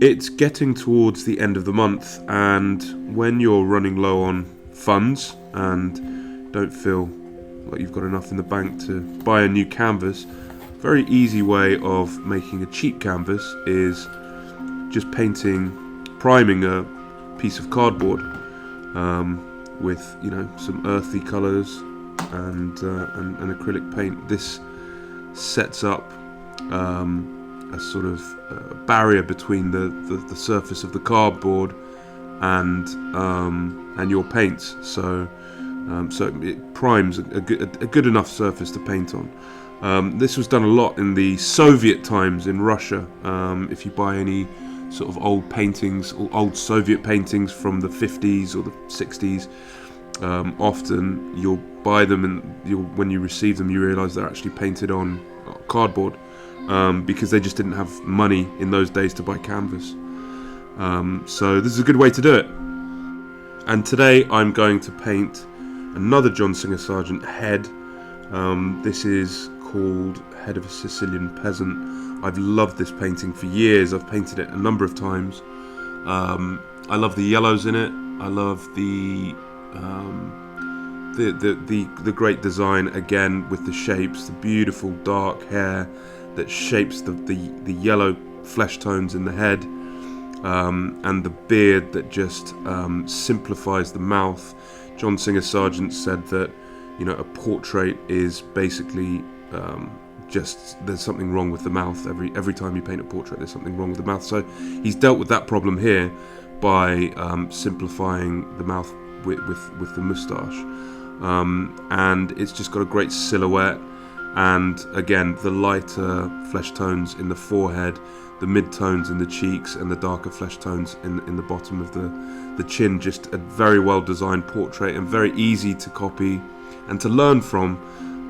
It's getting towards the end of the month, and when you're running low on funds and don't feel like you've got enough in the bank to buy a new canvas, a very easy way of making a cheap canvas is just priming a piece of cardboard with some earthy colours and acrylic paint. This sets up a sort of barrier between the surface of the cardboard and your paints, so it primes a good enough surface to paint on. This was done a lot in the Soviet times in Russia. If you buy any sort of old paintings, or old Soviet paintings from the 50s or the 60s, often you'll buy them and when you receive them you realise they're actually painted on cardboard, because they just didn't have money in those days to buy canvas. So this is a good way to do it. And today I'm going to paint another John Singer Sargent head. This is called Head of a Sicilian Peasant. I've loved this painting for years. I've painted it a number of times. I love the yellows in it. I love the great design, again, with the shapes, the beautiful dark hair that shapes the yellow flesh tones in the head, and the beard that just simplifies the mouth. John Singer Sargent said that a portrait is basically just, there's something wrong with the mouth. Every time you paint a portrait, there's something wrong with the mouth. So he's dealt with that problem here by simplifying the mouth with the moustache, and it's just got a great silhouette. And again, the lighter flesh tones in the forehead, the mid-tones in the cheeks, and the darker flesh tones in the bottom of the chin. Just a very well designed portrait, and very easy to copy and to learn from.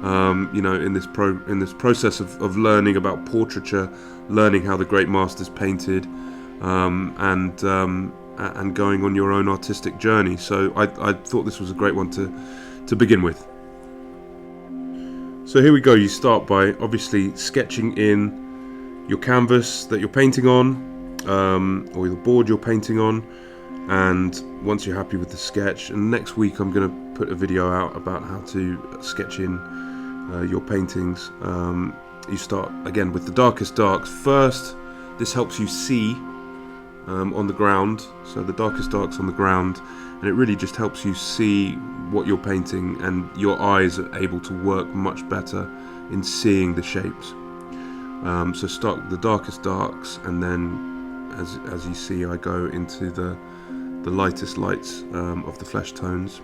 In this process of learning about portraiture, learning how the great masters painted, and going on your own artistic journey. So I thought this was a great one to begin with. So here we go. You start by obviously sketching in your canvas that you're painting on, or the board you're painting on. And once you're happy with the sketch, and next week I'm going to put a video out about how to sketch in your paintings. You start again with the darkest darks first. This helps you see on the ground, so the darkest darks on the ground, and it really just helps you see what you're painting, and your eyes are able to work much better in seeing the shapes. So start with the darkest darks, and then as you see, I go into the lightest lights of the flesh tones,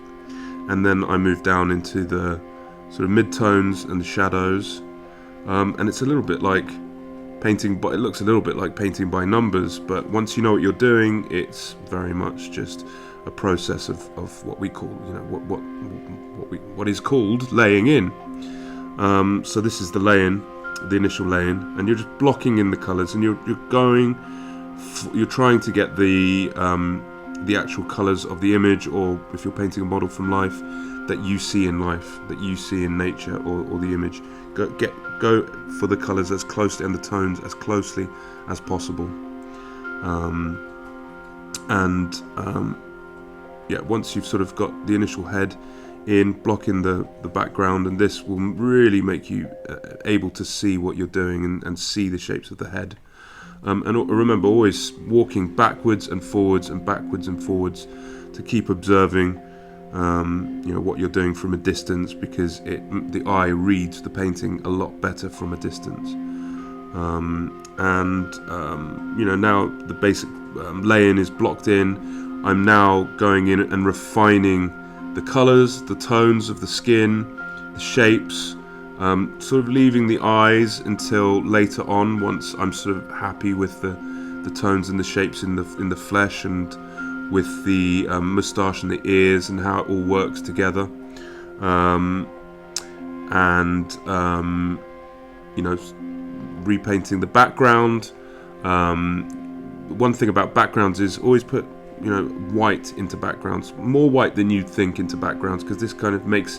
and then I move down into the sort of mid-tones and the shadows, and it's a little bit like painting, but it looks a little bit like painting by numbers. But once you know what you're doing, it's very much just a process of what we call, what is called laying in. So this is the lay-in, the initial lay-in, and you're just blocking in the colours, and you're trying to get the actual colours of the image, or if you're painting a model from life, that you see in life, that you see in nature, or the image. Go for the colours as closely, and the tones as closely as possible. Once you've sort of got the initial head in, block in the background, and this will really make you able to see what you're doing and see the shapes of the head. And remember, always walking backwards and forwards and backwards and forwards to keep observing what you're doing from a distance, because the eye reads the painting a lot better from a distance. Now the basic lay-in is blocked in. I'm now going in and refining the colours, the tones of the skin, the shapes, sort of leaving the eyes until later on, once I'm sort of happy with the tones and the shapes in the flesh, and with the moustache and the ears, and how it all works together. Repainting the background. One thing about backgrounds is always put white into backgrounds, more white than you'd think into backgrounds, because this kind of makes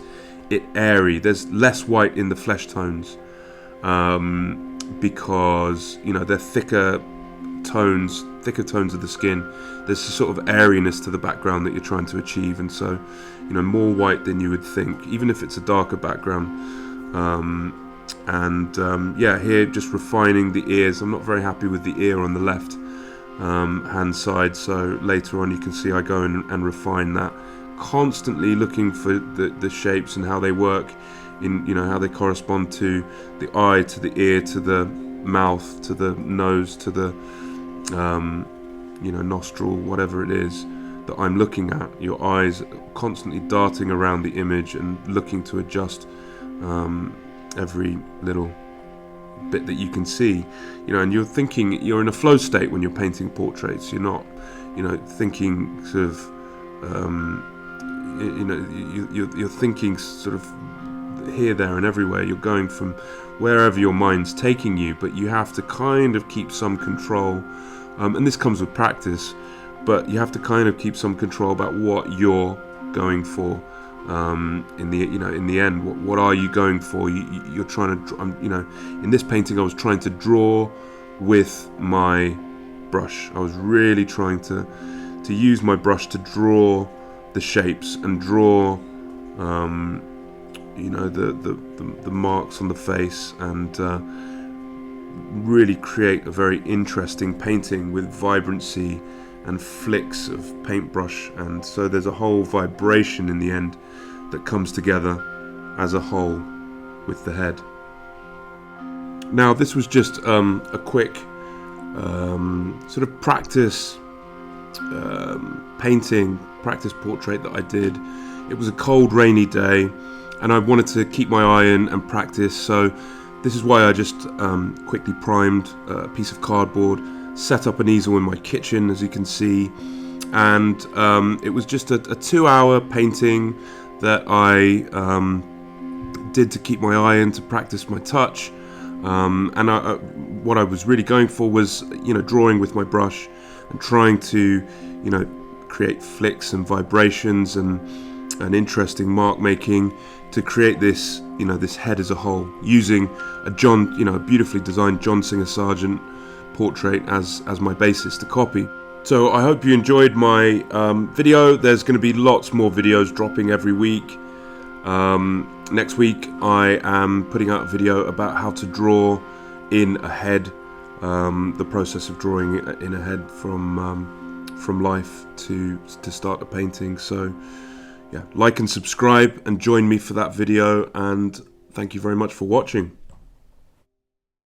it airy. There's less white in the flesh tones, because they're thicker tones, thicker tones of the skin, there's a sort of airiness to the background that you're trying to achieve, and so, you know, more white than you would think, even if it's a darker background. Yeah, here just refining the ears. I'm not very happy with the ear on the left hand side, so later on you can see I go in and refine that, constantly looking for the shapes and how they work, in, you know, how they correspond to the eye, to the ear, to the mouth, to the nose, to the you know, nostril, whatever it is that I'm looking at. Your eyes constantly darting around the image and looking to adjust every little bit that you can see, you know, and you're thinking, you're in a flow state when you're painting portraits. You're not, you know, thinking sort of you know, you're thinking sort of here, there and everywhere. You're going from wherever your mind's taking you, but you have to kind of keep some control, and this comes with practice, but you have to kind of keep some control about what you're going for. In the end, what are you going for? You're trying to, you know, in this painting I was trying to draw with my brush. I was really trying to use my brush to draw the shapes and draw you know, the marks on the face, and really create a very interesting painting with vibrancy and flicks of paintbrush, and so there's a whole vibration in the end that comes together as a whole with the head. Now, this was just a quick sort of practice painting, practice portrait that I did. It was a cold, rainy day, and I wanted to keep my eye in and practice, so this is why I just quickly primed a piece of cardboard, set up an easel in my kitchen, as you can see, and it was just a 2-hour painting that I did to keep my eye in, to practice my touch, and what I was really going for was, you know, drawing with my brush and trying to, you know, create flicks and vibrations and interesting mark making to create this, you know, this head as a whole, using a beautifully designed John Singer Sargent portrait as my basis to copy. So I hope you enjoyed my video. There's going to be lots more videos dropping every week. Next week I am putting out a video about how to draw in a head, the process of drawing in a head from life to start a painting. So yeah, like and subscribe and join me for that video, and thank you very much for watching.